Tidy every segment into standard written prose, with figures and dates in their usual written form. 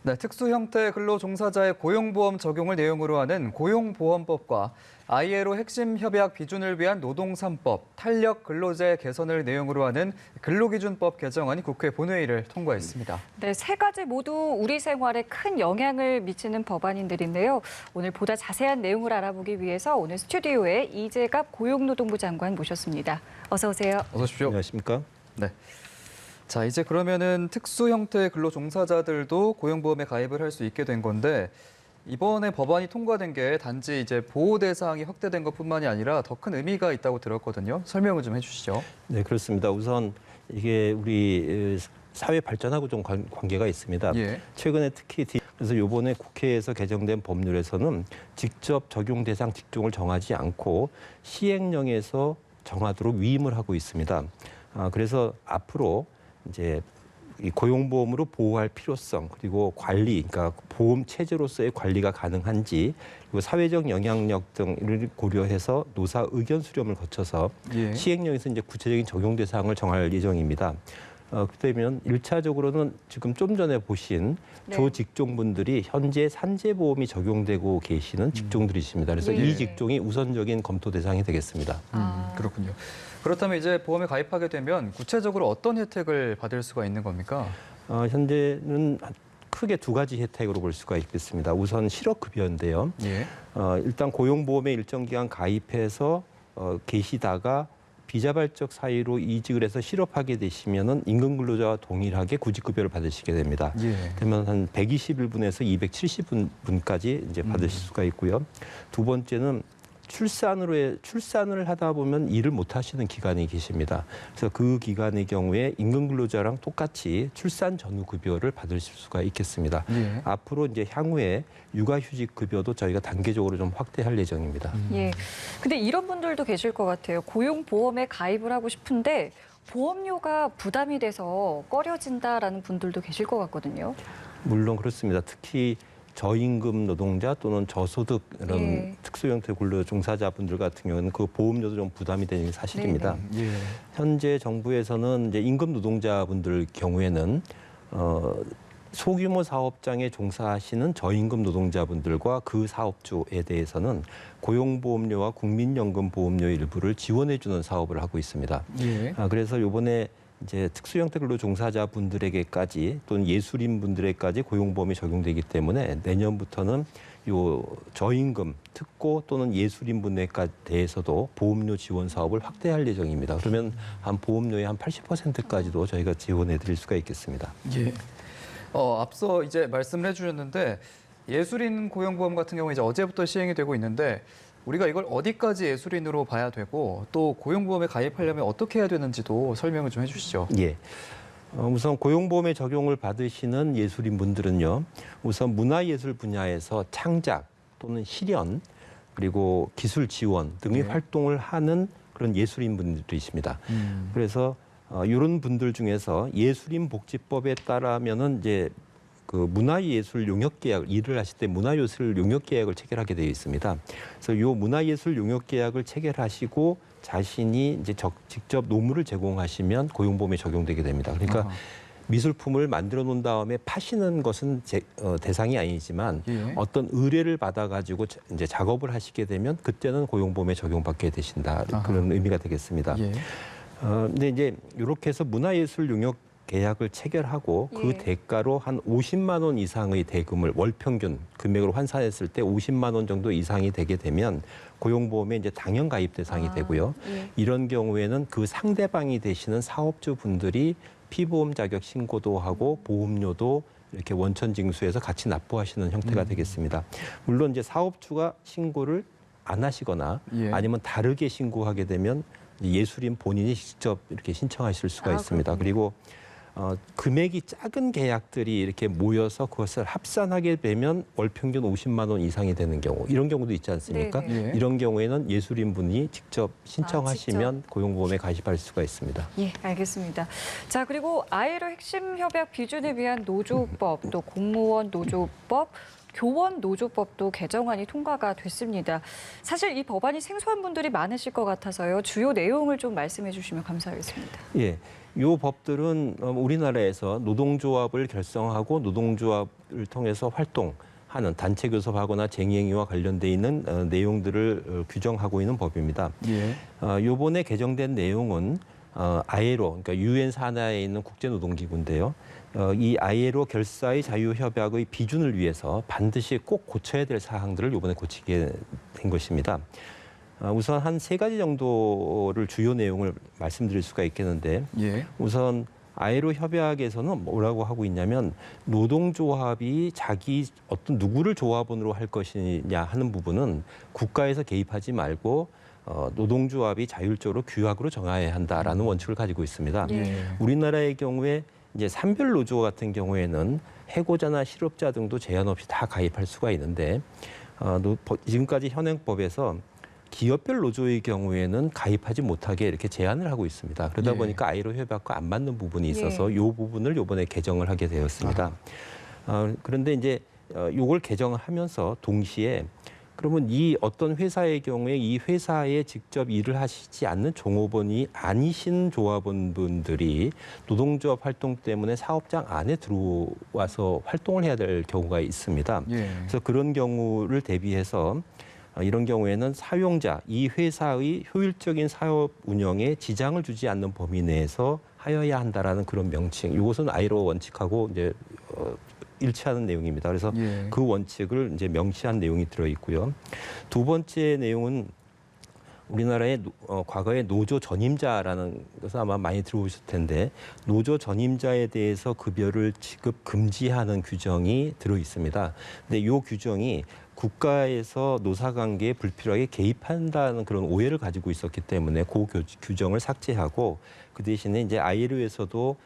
네, 특수 형태 근로 종사자의 고용보험 적용을 내용으로 하는 고용보험법과 ILO 핵심 협약 비준을 위한 노동 3법, 탄력 근로제 개선을 내용으로 하는 근로기준법 개정안이 국회 본회의를 통과했습니다. 네, 세 가지 모두 우리 생활에 큰 영향을 미치는 법안인들인데요. 오늘 보다 자세한 내용을 알아보기 위해서 오늘 스튜디오에 이재갑 고용노동부 장관 모셨습니다. 어서 오세요. 어서 오십시오. 안녕하십니까? 네. 자, 이제 그러면은 특수 형태 근로 종사자들도 고용보험에 가입을 할 수 있게 된 건데 이번에 법안이 통과된 게 단지 이제 보호 대상이 확대된 것뿐만이 아니라 더 큰 의미가 있다고 들었거든요. 설명을 좀 해주시죠. 네, 그렇습니다. 우선 이게 우리 사회 발전하고 좀 관계가 있습니다. 예. 최근에 특히 그래서 이번에 국회에서 개정된 법률에서는 직접 적용 대상 직종을 정하지 않고 시행령에서 정하도록 위임을 하고 있습니다. 그래서 앞으로 이제 이 고용보험으로 보호할 필요성 그리고 관리, 그러니까 보험 체제로서의 관리가 가능한지 그리고 사회적 영향력 등을 고려해서 노사 의견 수렴을 거쳐서 예. 시행령에서 이제 구체적인 적용 대상을 정할 예정입니다. 그러면 1차적으로는 지금 좀 전에 보신 네. 조 직종분들이 현재 산재보험이 적용되고 계시는 직종들이십니다. 그래서 예. 이 직종이 우선적인 검토 대상이 되겠습니다. 그렇군요. 그렇다면 이제 보험에 가입하게 되면 구체적으로 어떤 혜택을 받을 수가 있는 겁니까? 현재는 크게 두 가지 혜택으로 볼 수가 있겠습니다. 우선 실업급여인데요. 예. 일단 고용보험에 일정 기간 가입해서 계시다가 비자발적 사유로 이직을 해서 실업하게 되시면은 임금근로자와 동일하게 구직급여를 받으시게 됩니다. 예. 그러면 한 120일분에서 270분까지 이제 받으실 수가 있고요. 두 번째는 출산을 하다 보면 일을 못 하시는 기간이 계십니다. 그래서 그 기간의 경우에 임금근로자랑 똑같이 출산 전후 급여를 받으실 수가 있겠습니다. 예. 앞으로 이제 향후에 육아휴직 급여도 저희가 단계적으로 좀 확대할 예정입니다. 예. 근데 이런 분들도 계실 것 같아요. 고용보험에 가입을 하고 싶은데 보험료가 부담이 돼서 꺼려진다라는 분들도 계실 것 같거든요. 물론 그렇습니다. 특히 저임금 노동자 또는 저소득 이런 예. 특수 형태 근로 종사자분들 같은 경우는 그 보험료도 좀 부담이 되는 게 사실입니다. 예. 현재 정부에서는 이제 임금 노동자분들 경우에는 소규모 사업장에 종사하시는 저임금 노동자분들과 그 사업주에 대해서는 고용보험료와 국민연금보험료 일부를 지원해주는 사업을 하고 있습니다. 예. 그래서 이번에 이제 특수 형태 근로 종사자분들에게까지 또는 예술인분들에게까지 고용보험이 적용되기 때문에 내년부터는 요 저임금 특고 또는 예술인분에 대해서도 보험료 지원 사업을 확대할 예정입니다. 그러면 한 보험료의 한 80%까지도 저희가 지원해 드릴 수가 있겠습니다. 예. 앞서 이제 말씀을 해주셨는데 예술인 고용보험 같은 경우 이제 어제부터 시행이 되고 있는데 우리가 이걸 어디까지 예술인으로 봐야 되고 또 고용보험에 가입하려면 어떻게 해야 되는지도 설명을 좀 해주시죠. 예. 우선 고용보험에 적용을 받으시는 예술인분들은요. 우선 문화예술 분야에서 창작 또는 실현 그리고 기술 지원 등의 네. 활동을 하는 그런 예술인분들이십니다. 그래서 이런 분들 중에서 예술인 복지법에 따르면은 이제 그 문화예술 용역 계약 일을 하실 때 문화예술 용역 계약을 체결하게 되어 있습니다. 그래서 요 문화예술 용역 계약을 체결하시고 자신이 이제 직접 노무를 제공하시면 고용보험에 적용되게 됩니다. 그러니까 미술품을 만들어 놓은 다음에 파시는 것은 대상이 아니지만 예. 어떤 의뢰를 받아가지고 이제 작업을 하시게 되면 그때는 고용보험에 적용받게 되신다 그런 의미가 되겠습니다. 예. 근데 이제 이렇게 해서 문화예술 용역 계약을 체결하고 그 예. 대가로 한 50만 원 이상의 대금을 월 평균 금액으로 환산했을 때 50만 원 정도 이상이 되게 되면 고용보험에 이제 당연 가입 대상이 되고요. 예. 이런 경우에는 그 상대방이 되시는 사업주 분들이 피보험 자격 신고도 하고 보험료도 이렇게 원천 징수해서 같이 납부하시는 형태가 되겠습니다. 물론 이제 사업주가 신고를 안 하시거나 예. 아니면 다르게 신고하게 되면 예술인 본인이 직접 이렇게 신청하실 수가 있습니다. 그렇군요. 그리고 금액이 작은 계약들이 이렇게 모여서 그것을 합산하게 되면 월 평균 50만 원 이상이 되는 경우 이런 경우도 있지 않습니까? 네네. 예. 이런 경우에는 예술인분이 직접 신청하시면 고용보험에 가입할 수가 있습니다. 예, 알겠습니다. 자, 그리고 ILO 핵심 협약 비준에 위한 노조법, 또 공무원 노조법, 교원 노조법도 개정안이 통과가 됐습니다. 사실 이 법안이 생소한 분들이 많으실 것 같아서요. 주요 내용을 좀 말씀해 주시면 감사하겠습니다. 예. 요 법들은 우리나라에서 노동조합을 결성하고 노동조합을 통해서 활동하는 단체 교섭하거나 쟁의행위와 관련돼 있는 내용들을 규정하고 있는 법입니다. 예. 요번에 개정된 내용은 ILO, 그러니까 유엔 산하에 있는 국제노동기구인데요. 이 ILO 결사의 자유협약의 비준을 위해서 반드시 꼭 고쳐야 될 사항들을 요번에 고치게 된 것입니다. 우선 한 3가지 정도를 주요 내용을 말씀드릴 수가 있겠는데 예. 우선 ILO 협약에서는 뭐라고 하고 있냐면 노동조합이 자기 어떤 누구를 조합원으로 할 것이냐 하는 부분은 국가에서 개입하지 말고 노동조합이 자율적으로 규약으로 정해야 한다라는 원칙을 가지고 있습니다. 예. 우리나라의 경우에 이제 산별 노조 같은 경우에는 해고자나 실업자 등도 제한 없이 다 가입할 수가 있는데 지금까지 현행법에서 기업별 노조의 경우에는 가입하지 못하게 이렇게 제한을 하고 있습니다. 그러다 예. 보니까 ILO 협약과 안 맞는 부분이 있어서 이 부분을 이번에 개정을 하게 되었습니다. 그런데 이제 이걸 개정을 하면서 동시에 그러면 이 어떤 회사의 경우에 이 회사에 직접 일을 하시지 않는 종업원이 아니신 조합원분들이 노동조합 활동 때문에 사업장 안에 들어와서 활동을 해야 될 경우가 있습니다. 예. 그래서 그런 경우를 대비해서 이런 경우에는 사용자, 이 회사의 효율적인 사업 운영에 지장을 주지 않는 범위 내에서 하여야 한다라는 그런 명칭. 이것은 ILO 원칙하고 이제 일치하는 내용입니다. 그래서 예. 그 원칙을 이제 명시한 내용이 들어 있고요. 두 번째 내용은 우리나라의 과거에 노조 전임자라는 것을 아마 많이 들어보실 텐데 노조 전임자에 대해서 급여를 지급 금지하는 규정이 들어 있습니다. 근데 이 규정이 국가에서 노사관계에 불필요하게 개입한다는 그런 오해를 가지고 있었기 때문에 그 규정을 삭제하고 그 대신에 이제 ILO에서도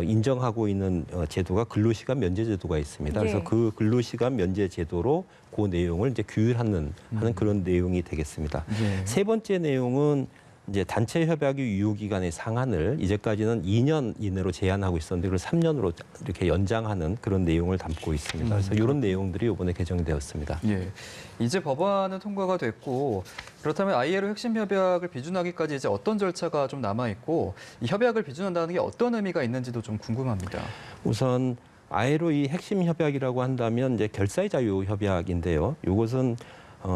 인정하고 있는 제도가 근로시간 면제 제도가 있습니다. 그래서 예. 그 근로시간 면제 제도로 그 내용을 이제 규율하는 하는 그런 내용이 되겠습니다. 예. 세 번째 내용은 이제 단체 협약의 유효 기간의 상한을 이제까지는 2년 이내로 제한하고 있었는데 그걸 3년으로 이렇게 연장하는 그런 내용을 담고 있습니다. 그래서 이런 내용들이 이번에 개정되었습니다. 예. 이제 법안은 통과가 됐고 그렇다면 ILO 핵심 협약을 비준하기까지 이제 어떤 절차가 좀 남아 있고 이 협약을 비준한다는 게 어떤 의미가 있는지도 좀 궁금합니다. 우선 ILO 이 핵심 협약이라고 한다면 이제 결사의 자유 협약인데요. 이것은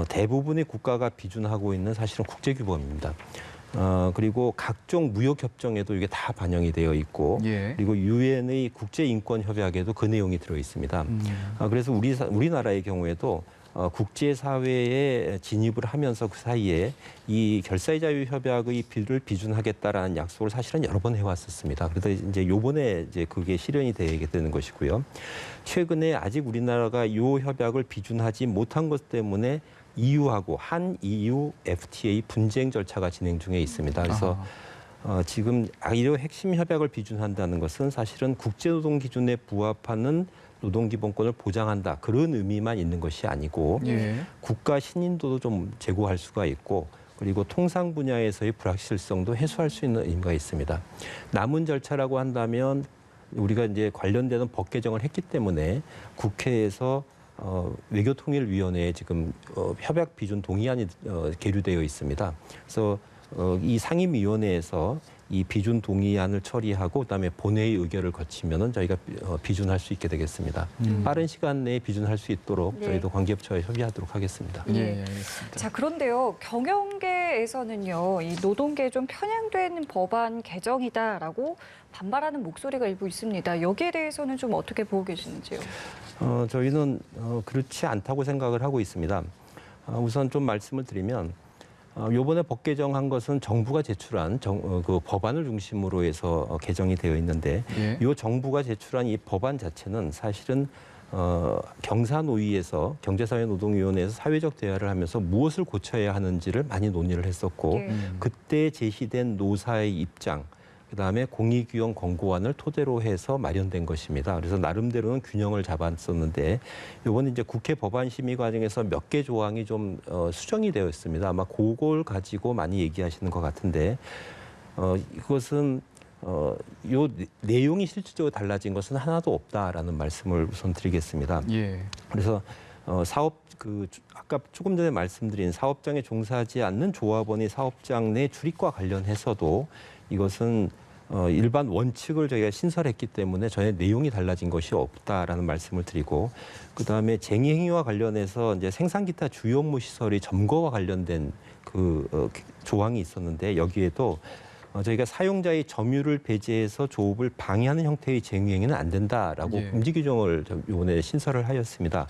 대부분의 국가가 비준하고 있는 사실은 국제규범입니다. 그리고 각종 무역 협정에도 이게 다 반영이 되어 있고 예. 그리고 유엔의 국제인권협약에도 그 내용이 들어 있습니다. 그래서 우리나라의 경우에도 국제사회에 진입을 하면서 그 사이에 이 결사의 자유 협약의 비를 비준하겠다라는 약속을 사실은 여러 번 해왔었습니다. 그래서 이제 요번에 이제 그게 실현이 되게 되는 것이고요. 최근에 아직 우리나라가 이 협약을 비준하지 못한 것 때문에 EU하고 한 EU FTA 분쟁 절차가 진행 중에 있습니다. 그래서 지금 ILO 핵심 협약을 비준한다는 것은 사실은 국제노동 기준에 부합하는 노동기본권을 보장한다. 그런 의미만 있는 것이 아니고 예. 국가 신인도도 좀 제고할 수가 있고 그리고 통상 분야에서의 불확실성도 해소할 수 있는 의미가 있습니다. 남은 절차라고 한다면 우리가 이제 관련되는 법 개정을 했기 때문에 국회에서 외교통일위원회에 지금 협약 비준 동의안이 계류되어 있습니다. 그래서 이 상임위원회에서 이 비준 동의안을 처리하고 그다음에 본회의 의결을 거치면은 저희가 비준할 수 있게 되겠습니다. 빠른 시간 내에 비준할 수 있도록 네. 저희도 관계부처와 협의하도록 하겠습니다. 예, 알겠습니다. 자, 그런데요. 경영계에서는요. 이 노동계에 좀 편향된 법안 개정이다라고 반발하는 목소리가 일부 있습니다. 여기에 대해서는 좀 어떻게 보고 계시는지요? 저희는 그렇지 않다고 생각을 하고 있습니다. 우선 좀 말씀을 드리면 요번에 법 개정한 것은 정부가 제출한 그 법안을 중심으로 해서 개정이 되어 있는데 예. 이 정부가 제출한 이 법안 자체는 사실은 경사노위에서 경제사회노동위원회에서 사회적 대화를 하면서 무엇을 고쳐야 하는지를 많이 논의를 했었고 예. 그때 제시된 노사의 입장 그다음에 공익위원 권고안을 토대로 해서 마련된 것입니다. 그래서 나름대로는 균형을 잡았었는데 이번에 이제 국회 법안 심의 과정에서 몇 개 조항이 좀 수정이 되어 있습니다. 아마 그걸 가지고 많이 얘기하시는 것 같은데 이것은 요 내용이 실질적으로 달라진 것은 하나도 없다라는 말씀을 우선 드리겠습니다. 예. 그래서 아까 조금 전에 말씀드린 사업장에 종사하지 않는 조합원의 사업장 내 출입과 관련해서도 이것은 일반 원칙을 저희가 신설했기 때문에 전혀 내용이 달라진 것이 없다라는 말씀을 드리고, 그다음에 쟁의행위와 관련해서 이제 생산기타 주요 업무 시설의 점거와 관련된 조항이 있었는데, 여기에도 저희가 사용자의 점유를 배제해서 조업을 방해하는 형태의 쟁의행위는 안 된다라고 금지 규정을 이번에 신설을 하였습니다.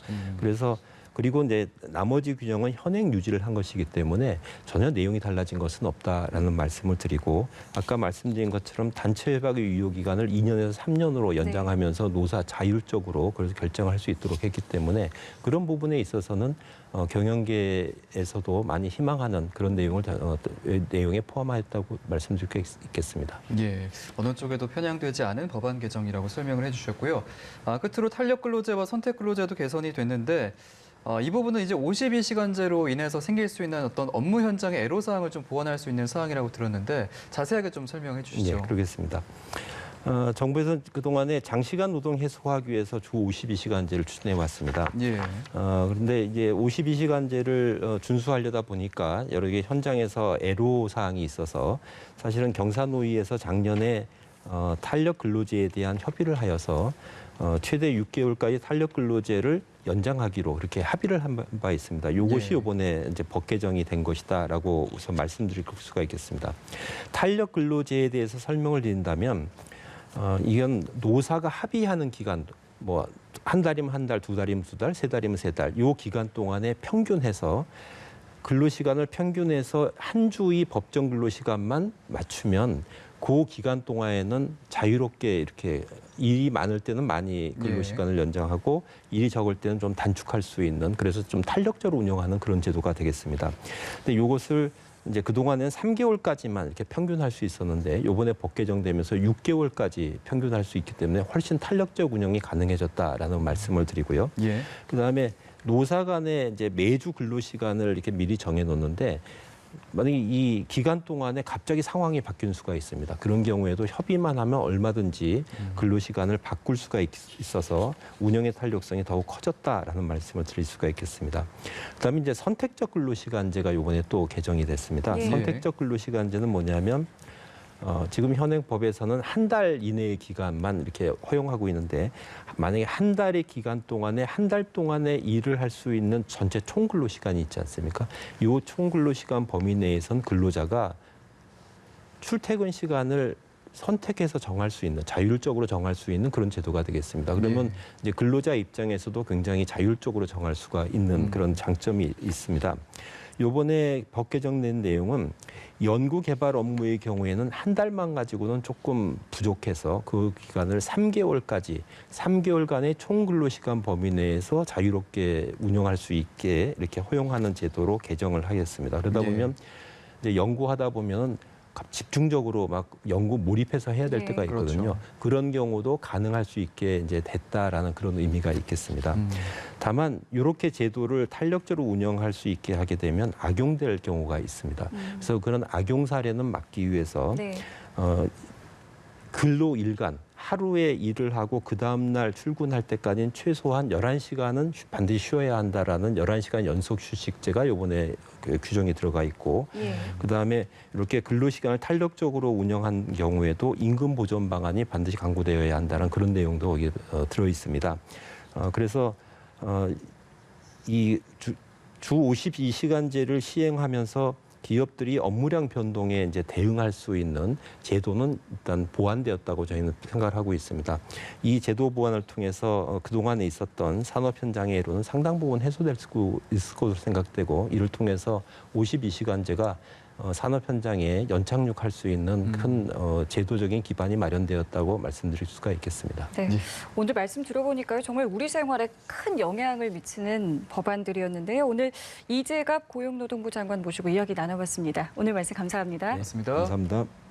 그리고 이제 나머지 규정은 현행 유지를 한 것이기 때문에 전혀 내용이 달라진 것은 없다라는 말씀을 드리고, 아까 말씀드린 것처럼 단체 협약의 유효 기간을 2년에서 3년으로 연장하면서 노사 자율적으로 그래서 결정할 수 있도록 했기 때문에 그런 부분에 있어서는 경영계에서도 많이 희망하는 그런 내용에 포함하였다고 말씀드릴 수 있겠습니다. 예, 어느 쪽에도 편향되지 않은 법안 개정이라고 설명을 해주셨고요. 끝으로 탄력 근로제와 선택 근로제도 개선이 됐는데, 이 부분은 이제 52시간제로 인해서 생길 수 있는 어떤 업무 현장의 애로사항을 좀 보완할 수 있는 사항이라고 들었는데 자세하게 좀 설명해 주시죠. 네, 그러겠습니다. 정부에서는 그동안에 장시간 노동 해소하기 위해서 주 52시간제를 추진해 왔습니다. 예. 그런데 이제 52시간제를 준수하려다 보니까 여러 개 현장에서 애로사항이 있어서 사실은 경사노위에서 작년에 탄력 근로제에 대한 협의를 하여서 최대 6개월까지 탄력 근로제를 연장하기로 그렇게 합의를 한 바 있습니다. 이것이 이번에 이제 법 개정이 된 것이다라고 우선 말씀드릴 수가 있겠습니다. 탄력 근로제에 대해서 설명을 드린다면, 이건 노사가 합의하는 기간, 뭐 한 달이면 한 달, 두 달이면 두 달, 세 달이면 세 달, 요 기간 동안에 평균해서 근로시간을 평균해서 한 주의 법정 근로시간만 맞추면 그 기간 동안에는 자유롭게 이렇게 일이 많을 때는 많이 근로시간을 연장하고 일이 적을 때는 좀 단축할 수 있는, 그래서 좀 탄력적으로 운영하는 그런 제도가 되겠습니다. 근데 이것을 이제 그동안은 3개월까지만 이렇게 평균할 수 있었는데 이번에 법 개정되면서 6개월까지 평균할 수 있기 때문에 훨씬 탄력적 운영이 가능해졌다라는 말씀을 드리고요. 예. 그다음에 노사 간에 이제 매주 근로시간을 이렇게 미리 정해 놓는데, 만약에 이 기간 동안에 갑자기 상황이 바뀌는 수가 있습니다. 그런 경우에도 협의만 하면 얼마든지 근로시간을 바꿀 수가 있어서 운영의 탄력성이 더욱 커졌다라는 말씀을 드릴 수가 있겠습니다. 그다음에 이제 선택적 근로시간제가 이번에 또 개정이 됐습니다. 예. 선택적 근로시간제는 뭐냐면, 지금 현행 법에서는 한 달 이내의 기간만 이렇게 허용하고 있는데, 만약에 한 달의 기간 동안에 한 달 동안에 일을 할 수 있는 전체 총 근로 시간이 있지 않습니까? 이 총 근로 시간 범위 내에선 근로자가 출퇴근 시간을 선택해서 정할 수 있는, 자율적으로 정할 수 있는 그런 제도가 되겠습니다. 그러면 이제 근로자 입장에서도 굉장히 자율적으로 정할 수가 있는 그런 장점이 있습니다. 요번에 법 개정된 내용은 연구 개발 업무의 경우에는 한 달만 가지고는 조금 부족해서 그 기간을 3개월간의 총 근로시간 범위 내에서 자유롭게 운영할 수 있게 이렇게 허용하는 제도로 개정을 하겠습니다. 그러다 보면 이제 연구하다 보면 집중적으로 막 연구 몰입해서 해야 될 때가 있거든요. 그렇죠. 그런 경우도 가능할 수 있게 이제 됐다라는 그런 의미가 있겠습니다. 다만 이렇게 제도를 탄력적으로 운영할 수 있게 하게 되면 악용될 경우가 있습니다. 그래서 그런 악용 사례는 막기 위해서 근로 일간 하루에 일을 하고 그 다음 날 출근할 때까지는 최소한 11시간은 반드시 쉬어야 한다라는 11시간 연속 휴식제가 이번에 규정이 들어가 있고, 그다음에 이렇게 근로시간을 탄력적으로 운영한 경우에도 임금 보전 방안이 반드시 강구되어야 한다는 그런 내용도 여기 들어 있습니다. 그래서 이 주 52시간제를 시행하면서 기업들이 업무량 변동에 이제 대응할 수 있는 제도는 일단 보완되었다고 저희는 생각을 하고 있습니다. 이 제도 보완을 통해서 그동안에 있었던 산업 현장의 애로는 상당 부분 해소될 수 있을 것으로 생각되고, 이를 통해서 52시간제가 산업 현장에 연착륙할 수 있는 큰 제도적인 기반이 마련되었다고 말씀드릴 수가 있겠습니다. 네. 오늘 말씀 들어보니까요, 정말 우리 생활에 큰 영향을 미치는 법안들이었는데요. 오늘 이재갑 고용노동부 장관 모시고 이야기 나눠봤습니다. 오늘 말씀 감사합니다. 고맙습니다. 감사합니다.